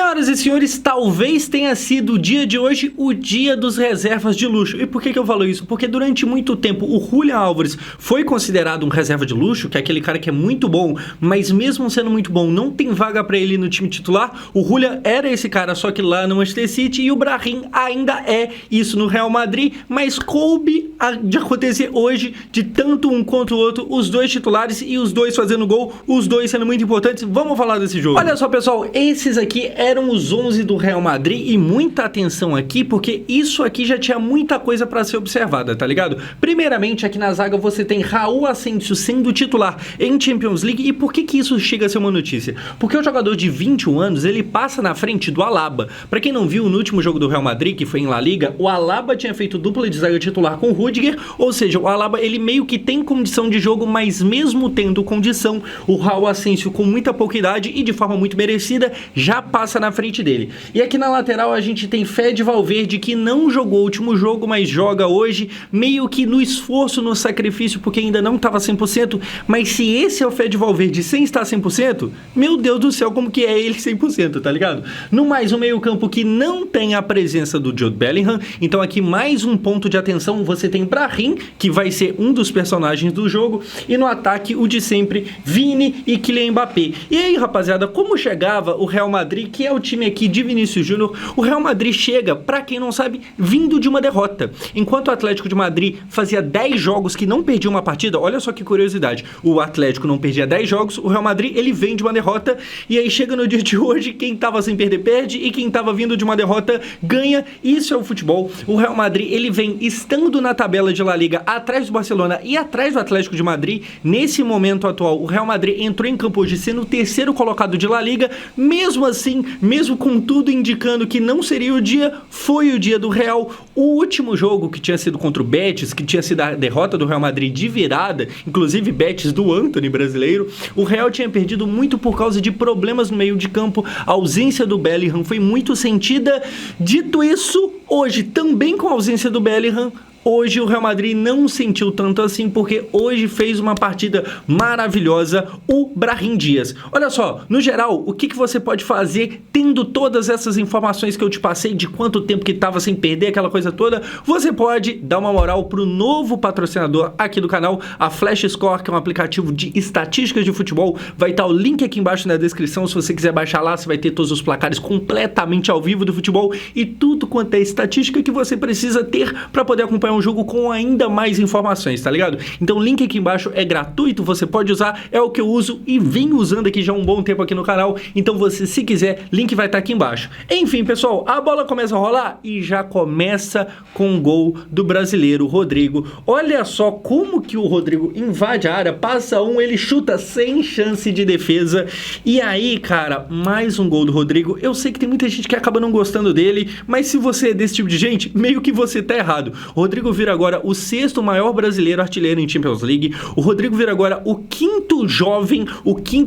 Senhoras e senhores, talvez tenha sido o dia de hoje o dia dos reservas de luxo. E por que eu falo isso? Porque durante muito tempo o Julián Álvares foi considerado um reserva de luxo, que é aquele cara que é muito bom, mas mesmo sendo muito bom, não tem vaga pra ele no time titular. O Julián era esse cara, só que lá no Manchester City, e o Brahim ainda é isso no Real Madrid, mas coube de acontecer hoje, de tanto um quanto o outro, os dois titulares e os dois fazendo gol, os dois sendo muito importantes. Vamos falar desse jogo. Olha só, pessoal, esses aqui eram os 11 do Real Madrid e muita atenção aqui, porque isso aqui já tinha muita coisa para ser observada, tá ligado? Primeiramente, aqui na zaga você tem Raul Asensio sendo titular em Champions League. E por que isso chega a ser uma notícia? Porque o jogador de 21 anos, ele passa na frente do Alaba. Para quem não viu, no último jogo do Real Madrid, que foi em La Liga, o Alaba tinha feito dupla de zaga titular com o Rüdiger, ou seja, o Alaba, ele meio que tem condição de jogo, mas mesmo tendo condição, o Raul Asensio, com muita pouca idade e de forma muito merecida, já passa na frente dele. E aqui na lateral a gente tem Fede Valverde, que não jogou o último jogo, mas joga hoje, meio que no esforço, no sacrifício, porque ainda não estava 100%, mas se esse é o Fede Valverde sem estar 100%, meu Deus do céu, como que é ele 100%, tá ligado? No mais, um meio campo que não tem a presença do Jude Bellingham, então aqui mais um ponto de atenção, você tem Brahim, que vai ser um dos personagens do jogo, e no ataque o de sempre, Vini e Kylian Mbappé. E aí, rapaziada, como chegava o Real Madrid, que é o time aqui de Vinícius Júnior? O Real Madrid chega, pra quem não sabe, vindo de uma derrota. Enquanto o Atlético de Madrid fazia 10 jogos que não perdia uma partida, olha só que curiosidade, o Atlético não perdia 10 jogos, o Real Madrid, ele vem de uma derrota, e aí chega no dia de hoje, quem tava sem perder, perde, e quem tava vindo de uma derrota, ganha. Isso é o futebol. O Real Madrid, ele vem estando na tabela de La Liga, atrás do Barcelona e atrás do Atlético de Madrid. Nesse momento atual, o Real Madrid entrou em campo hoje sendo o terceiro colocado de La Liga. Mesmo assim, mesmo com tudo indicando que não seria o dia, foi o dia do Real. O último jogo, que tinha sido contra o Betis, que tinha sido a derrota do Real Madrid de virada, inclusive Betis do Antony brasileiro, o Real tinha perdido muito por causa de problemas no meio de campo. A ausência do Bellingham foi muito sentida. Dito isso, hoje também com a ausência do Bellingham, hoje o Real Madrid não sentiu tanto assim, porque hoje fez uma partida maravilhosa o Brahim Dias. Olha só, no geral, o que você pode fazer tendo todas essas informações que eu te passei, de quanto tempo que tava sem perder, aquela coisa toda? Você pode dar uma moral pro novo patrocinador aqui do canal, a Flash Score, que é um aplicativo de estatísticas de futebol. Vai estar o link aqui embaixo na descrição, se você quiser baixar lá, você vai ter todos os placares completamente ao vivo do futebol e tudo quanto é estatística que você precisa ter para poder acompanhar um jogo com ainda mais informações, tá ligado? Então o link aqui embaixo é gratuito, você pode usar, é o que eu uso e venho usando aqui já há um bom tempo aqui no canal, então você, se quiser, link vai estar aqui embaixo. Enfim, pessoal, a bola começa a rolar e já começa com o gol do brasileiro Rodrigo. Olha só como que o Rodrigo invade a área, passa ele chuta sem chance de defesa, e aí, cara, mais um gol do Rodrigo. Eu sei que tem muita gente que acaba não gostando dele, mas se você é desse tipo de gente, meio que você tá errado. O Rodrigo vira agora o sexto maior brasileiro artilheiro em Champions League. O Rodrigo vira agora o quinto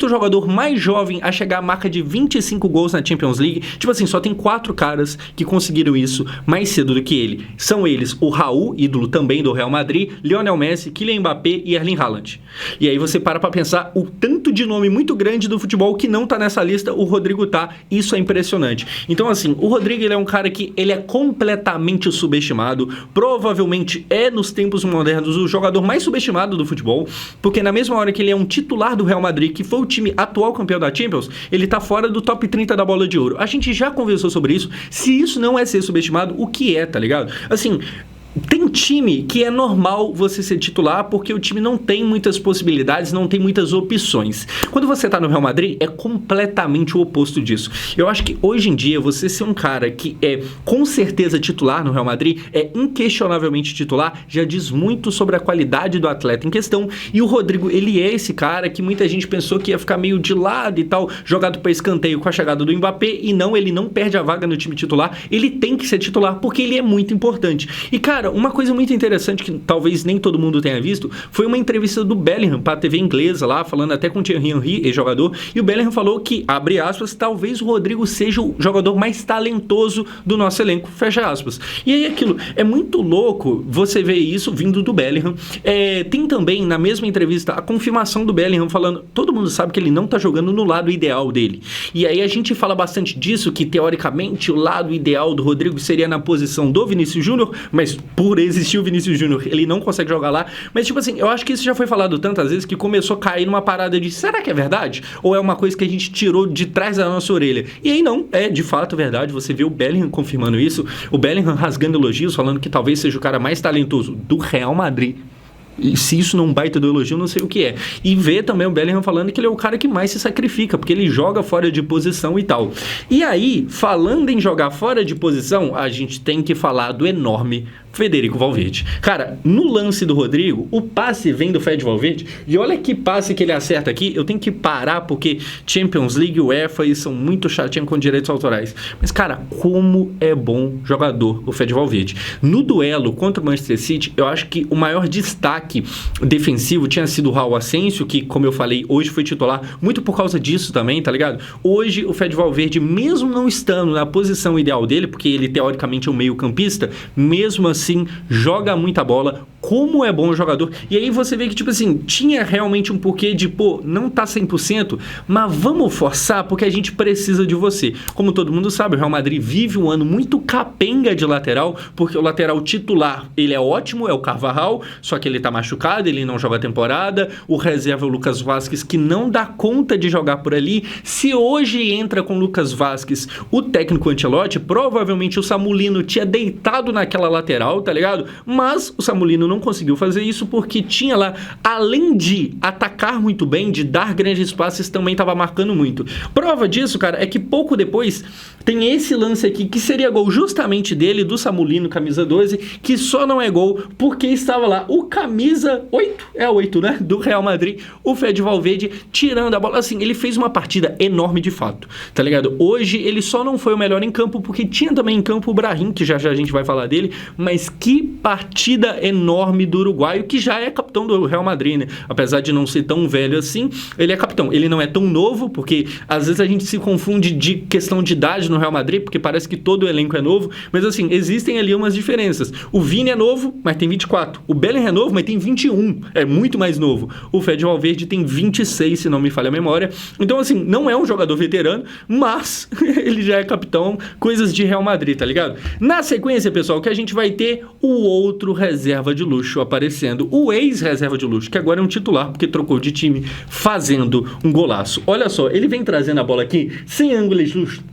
jogador mais jovem a chegar à marca de 25 gols na Champions League. Tipo assim, só tem 4 caras que conseguiram isso mais cedo do que ele. São eles o Raul, ídolo também do Real Madrid, Lionel Messi, Kylian Mbappé e Erling Haaland. E aí você para pra pensar o tanto de nome muito grande do futebol que não tá nessa lista, o Rodrigo tá. Isso é impressionante. Então assim, o Rodrigo, ele é um cara que ele é completamente subestimado. Provavelmente é, nos tempos modernos, o jogador mais subestimado do futebol, porque na mesma hora que ele é um titular do Real Madrid, que foi o time atual campeão da Champions, ele tá fora do top 30 da bola de ouro. A gente já conversou sobre isso. Se isso não é ser subestimado, o que é, tá ligado? Assim, tem time que é normal você ser titular porque o time não tem muitas possibilidades, não tem muitas opções. Quando você tá no Real Madrid, é completamente o oposto disso. Eu acho que hoje em dia, você ser um cara que é com certeza titular no Real Madrid, é inquestionavelmente titular, já diz muito sobre a qualidade do atleta em questão. E o Rodrigo, ele é esse cara que muita gente pensou que ia ficar meio de lado e tal, jogado para escanteio com a chegada do Mbappé, e não, ele não perde a vaga no time titular, ele tem que ser titular porque ele é muito importante. E cara, cara, uma coisa muito interessante que talvez nem todo mundo tenha visto foi uma entrevista do Bellingham para a TV inglesa lá, falando até com o Thierry Henry, ex-jogador, e o Bellingham falou que, abre aspas, talvez o Rodrigo seja o jogador mais talentoso do nosso elenco, fecha aspas. E aí aquilo, é muito louco você ver isso vindo do Bellingham. Tem também, na mesma entrevista, a confirmação do Bellingham falando, todo mundo sabe que ele não tá jogando no lado ideal dele. E aí a gente fala bastante disso, que teoricamente o lado ideal do Rodrigo seria na posição do Vinícius Júnior, mas por existir o Vinícius Júnior, ele não consegue jogar lá. Mas tipo assim, eu acho que isso já foi falado tantas vezes que começou a cair numa parada de, será que é verdade? Ou é uma coisa que a gente tirou de trás da nossa orelha? E aí não, é de fato verdade, você vê o Bellingham confirmando isso, o Bellingham rasgando elogios, falando que talvez seja o cara mais talentoso do Real Madrid. E se isso não baita do elogio, não sei o que é. E ver também o Bellingham falando que ele é o cara que mais se sacrifica, porque ele joga fora de posição e tal. E aí, falando em jogar fora de posição, a gente tem que falar do enorme Federico Valverde. Cara, no lance do Rodrigo, o passe vem do Fed Valverde, e olha que passe que ele acerta aqui, eu tenho que parar porque Champions League e UEFA e são muito chatinhos com direitos autorais. Mas, cara, como é bom jogador o Fed Valverde. No duelo contra o Manchester City, eu acho que o maior destaque defensivo tinha sido o Raul Asensio, que, como eu falei, hoje foi titular, muito por causa disso também, tá ligado? Hoje, o Fed Valverde, mesmo não estando na posição ideal dele, porque ele, teoricamente, é um meio-campista, mesmo assim, joga muita bola, como é bom o jogador. E aí você vê que, tipo assim, tinha realmente um porquê de, pô, não tá 100%, mas vamos forçar porque a gente precisa de você. Como todo mundo sabe, o Real Madrid vive um ano muito capenga de lateral, porque o lateral titular, ele é ótimo, é o Carvajal, só que ele tá machucado, ele não joga a temporada, o reserva é o Lucas Vázquez, que não dá conta de jogar por ali. Se hoje entra com o Lucas Vázquez o técnico Ancelotti, provavelmente o Samulino tinha deitado naquela lateral, tá ligado? Mas o Samulino não conseguiu fazer isso porque tinha lá, além de atacar muito bem, de dar grandes passes, também estava marcando muito. Prova disso, cara, é que pouco depois tem esse lance aqui que seria gol justamente dele, do Samulino, camisa 12, que só não é gol porque estava lá o camisa 8, é 8, né? Do Real Madrid, o Fed Valverde tirando a bola. Assim, ele fez uma partida enorme de fato, tá ligado? Hoje ele só não foi o melhor em campo porque tinha também em campo o Brahim, que já já a gente vai falar dele, mas que partida enorme do uruguaio, que já é capitão do Real Madrid, né? Apesar de não ser tão velho assim, ele é capitão. Ele não é tão novo, porque às vezes a gente se confunde de questão de idade no Real Madrid, porque parece que todo o elenco é novo, mas assim, existem ali umas diferenças. O Vini é novo, mas tem 24. O Bellingham é novo, mas tem 21. É muito mais novo. O Fed Valverde tem 26, se não me falha a memória. Então, assim, não é um jogador veterano, mas ele já é capitão, coisas de Real Madrid, tá ligado? Na sequência, pessoal, que a gente vai ter o outro reserva de luxo aparecendo, o ex-reserva de luxo, que agora é um titular, porque trocou de time, fazendo um golaço. Olha só, ele vem trazendo a bola aqui, sem ângulo,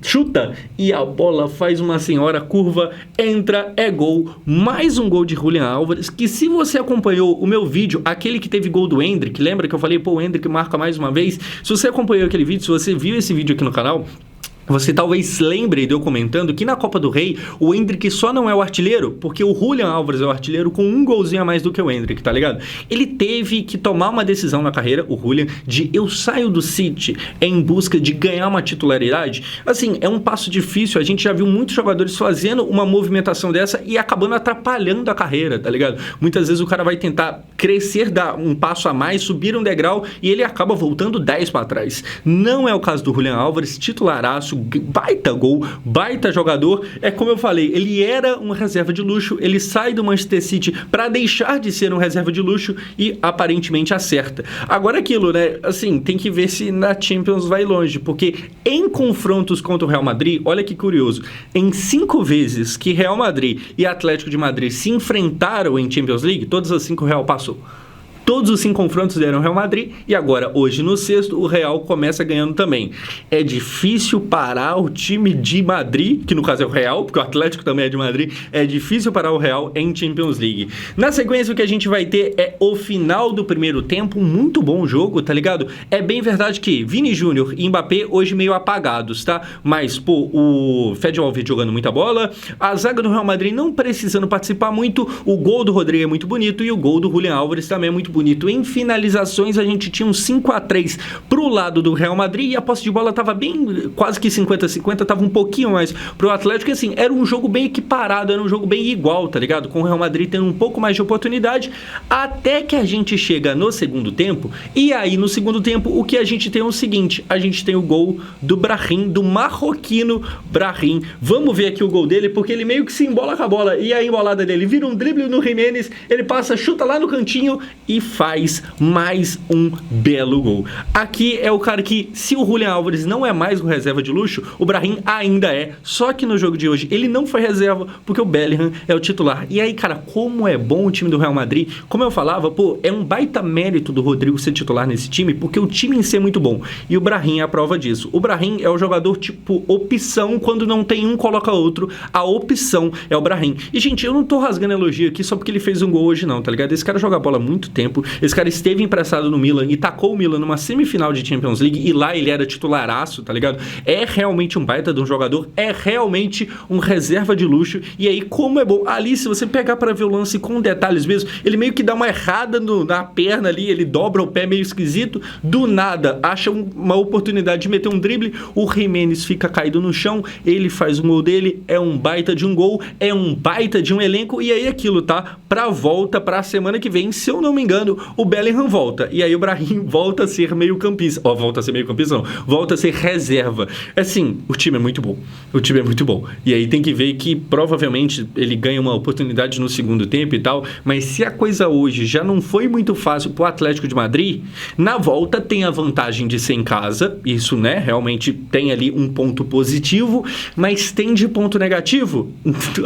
chuta, e a bola faz uma senhora curva, entra, é gol. Mais um gol de Julián Álvares, que se você acompanhou o meu vídeo, aquele que teve gol do Endrick, lembra que eu falei, pô, o Endrick marca mais uma vez? Se você acompanhou aquele vídeo, se você viu esse vídeo aqui no canal, você talvez lembre de eu comentando que na Copa do Rei o Endrick só não é o artilheiro porque o Julián Álvares é o artilheiro com um golzinho a mais do que o Endrick, tá ligado? Ele teve que tomar uma decisão na carreira, o Julián, de eu saio do City em busca de ganhar uma titularidade. Assim, é um passo difícil, a gente já viu muitos jogadores fazendo uma movimentação dessa e acabando atrapalhando a carreira, tá ligado? Muitas vezes o cara vai tentar crescer, dar um passo a mais, subir um degrau e ele acaba voltando 10 para trás. Não é o caso do Julián Álvares, titularaço, baita gol, baita jogador. É como eu falei, ele era uma reserva de luxo, ele sai do Manchester City para deixar de ser um reserva de luxo e aparentemente acerta. Agora aquilo, né, assim, tem que ver se na Champions vai longe, porque em confrontos contra o Real Madrid, olha que curioso, em 5 vezes que Real Madrid e Atlético de Madrid se enfrentaram em Champions League, todas as 5 o Real passou. Todos os 5 confrontos deram Real Madrid e agora, hoje no sexto, o Real começa ganhando também. É difícil parar o time de Madrid, que no caso é o Real, porque o Atlético também é de Madrid, é difícil parar o Real em Champions League. Na sequência, o que a gente vai ter é o final do primeiro tempo, um muito bom jogo, tá ligado? É bem verdade que Vini Júnior e Mbappé hoje meio apagados, tá? Mas, pô, o Fed Valverde jogando muita bola, a zaga do Real Madrid não precisando participar muito, o gol do Rodrigo é muito bonito e o gol do Julián Álvares também é muito bonito. Em finalizações, a gente tinha um 5-3 pro lado do Real Madrid e a posse de bola tava bem, quase que 50-50, tava um pouquinho mais pro Atlético, e assim, era um jogo bem equiparado, era um jogo bem igual, tá ligado? Com o Real Madrid tendo um pouco mais de oportunidade, até que a gente chega no segundo tempo, e aí no segundo tempo o que a gente tem é o seguinte, a gente tem o gol do Brahim, do marroquino Brahim. Vamos ver aqui o gol dele, porque ele meio que se embola com a bola, e a embolada dele vira um drible no Jiménez, ele passa, chuta lá no cantinho e faz mais um belo gol. Aqui é o cara que, se o Julián Álvares não é mais um reserva de luxo, o Brahim ainda é, só que no jogo de hoje ele não foi reserva, porque o Bellingham é o titular. E aí, cara, como é bom o time do Real Madrid, como eu falava, pô, é um baita mérito do Rodrigo ser titular nesse time, porque o time em si é muito bom, e o Brahim é a prova disso. O Brahim é o jogador tipo opção, quando não tem um, coloca outro, a opção é o Brahim. E, gente, eu não tô rasgando elogio aqui só porque ele fez um gol hoje não, tá ligado? Esse cara joga bola há muito tempo, esse cara esteve emprestado no Milan e tacou o Milan numa semifinal de Champions League, e lá ele era titularaço, tá ligado? É realmente um baita de um jogador, é realmente um reserva de luxo, e aí como é bom, ali se você pegar pra ver o lance com detalhes mesmo, ele meio que dá uma errada na perna ali, ele dobra o pé meio esquisito, do nada, acha uma oportunidade de meter um drible, o Jiménez fica caído no chão, ele faz o gol dele, é um baita de um gol, é um baita de um elenco, e aí aquilo, tá? Pra volta, pra semana que vem, se eu não me engano, o Bellingham volta, e aí o Brahim volta a ser meio campista, volta a ser meio campista não, volta a ser reserva. Assim, o time é muito bom, o time é muito bom, e aí tem que ver que provavelmente ele ganha uma oportunidade no segundo tempo e tal, mas se a coisa hoje já não foi muito fácil pro Atlético de Madrid, na volta tem a vantagem de ser em casa, isso, né, realmente tem ali um ponto positivo, mas tem de ponto negativo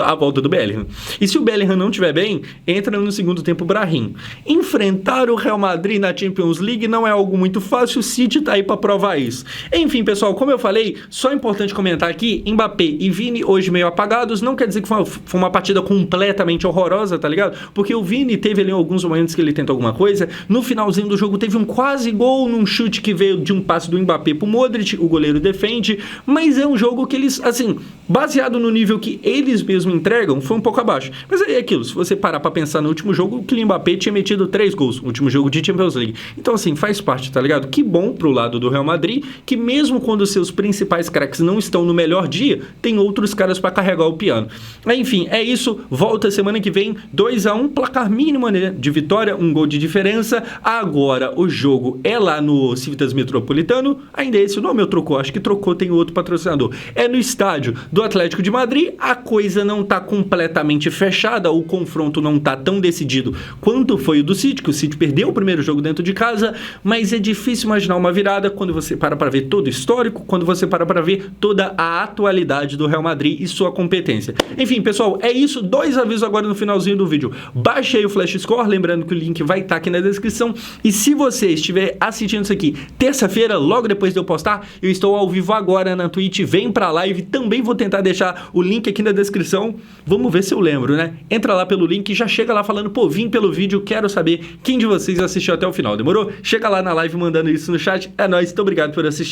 a volta do Bellingham. E se o Bellingham não estiver bem, entra no segundo tempo o Brahim. Enfrentar o Real Madrid na Champions League não é algo muito fácil, o City tá aí pra provar isso. Enfim, pessoal, como eu falei, só é importante comentar aqui, Mbappé e Vini hoje meio apagados, não quer dizer que foi uma partida completamente horrorosa, tá ligado? Porque o Vini teve ali alguns momentos que ele tentou alguma coisa, no finalzinho do jogo teve um quase gol num chute que veio de um passe do Mbappé pro Modric, o goleiro defende, mas é um jogo que eles, assim, baseado no nível que eles mesmos entregam, foi um pouco abaixo. Mas aí é aquilo, se você parar pra pensar no último jogo, o Kylian Mbappé tinha metido 3 gols, no último jogo de Champions League. Então, assim, faz parte, tá ligado? Que bom pro lado do Real Madrid, que mesmo quando seus principais craques não estão no melhor dia, tem outros caras pra carregar o piano. Enfim, é isso, volta semana que vem, 2-1, placar mínimo, né, de vitória, um gol de diferença. Agora o jogo é lá no Civitas Metropolitano, ainda esse o nome eu trocou, acho que trocou, tem outro patrocinador. É no estádio do Atlético de Madrid, a coisa não tá completamente fechada, o confronto não tá tão decidido quanto foi o do City, que o City perdeu o primeiro jogo dentro de casa, mas é difícil imaginar uma virada quando você para pra ver todo o histórico, quando você para pra ver toda a atualidade do Real Madrid e sua competência. Enfim, pessoal, é isso, 2 avisos agora no finalzinho do vídeo. Baixe aí o Flash Score, lembrando que o link vai estar aqui na descrição, e se você estiver assistindo isso aqui terça-feira, logo depois de eu postar, eu estou ao vivo agora na Twitch, vem pra live, também vou tentar deixar o link aqui na descrição, vamos ver se eu lembro, né? Entra lá pelo link e já chega lá falando, pô, vim pelo vídeo, quero saber quem de vocês assistiu até o final, demorou? Chega lá na live mandando isso no chat, é nóis, muito obrigado por assistir.